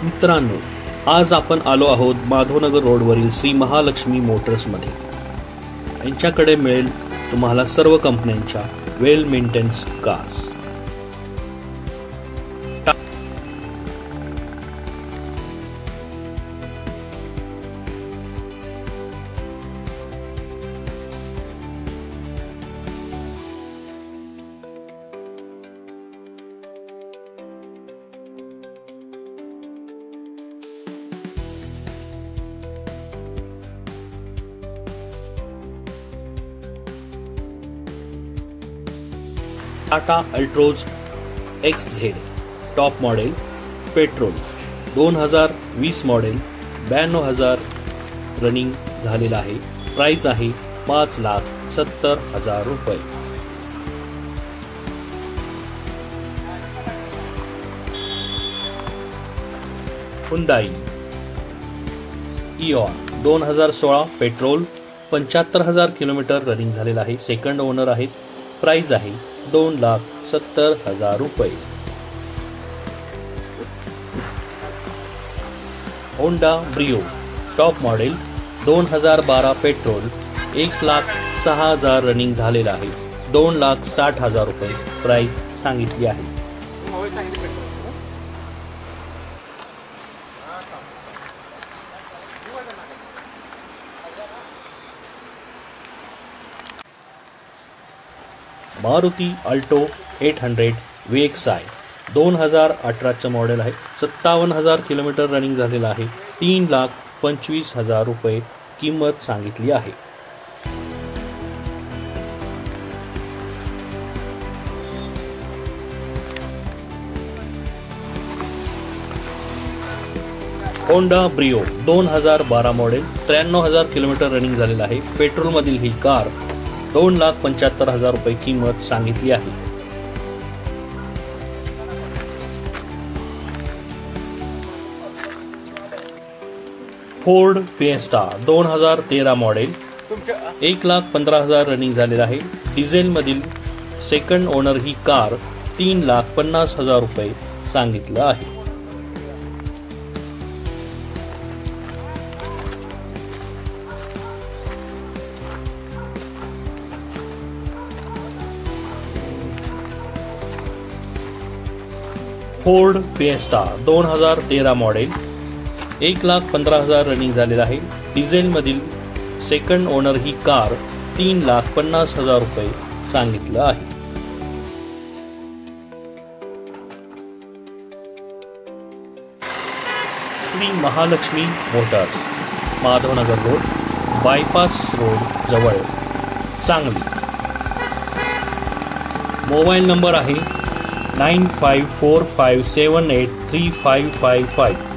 मित्रांनो, आज आपण आलो आहोत माधवनगर रोडवरील श्री महालक्ष्मी मोटर्समध्ये। यांच्याकडे मिळेल तुम्हाला सर्व कंपन्यांच्या well maintenance cars. Tata Altroz XZ top model petrol 2020 model 92,000 running झालेला आहे। प्राइस आहे 5,70,000 रुपये। Hyundai Eon 2016 petrol 75,000 kilometre running झालेला आहे। सेकंड ओनर आहेत। प्राइस आहे 2,70,000 रुपये। Honda Brio top model 2012 petrol 1,06,000 running झालेला आहे। 2,60,000 रुपये प्राइस सांगितली आहे। मारुती अल्टो 800 VXI 2018 मॉडेल आहे। 57,000 किलोमीटर रनिंग झालेला आहे। 3,25,000 रुपये किंमत सांगितली आहे। Honda Brio 2012 model 93,000 kilometre running झालेला आहे। पेट्रोल मधील ही कार 2,75,000 रुपये किंमत सांगितली आहे। फोर्ड फिएस्टा 2013 मॉडेल 1,15,000 रनिंग झालेला आहे। डिझेल मधील सेकंड ओनर ही कार 3,50,000 रुपये सांगितलं आहे। फोर्ड फिएस्टा 2013 मॉडेल 1,15,000 रनिंग झालेला आहे। डिझेल मधील सेकंड ओनर ही कार 3,50,000 रुपये सांगितलं आहे। Shri Mahalakshmi Motors Madhavnagar road bypass road जवळ सांगली। मोबाईल नंबर आहे 9545783555।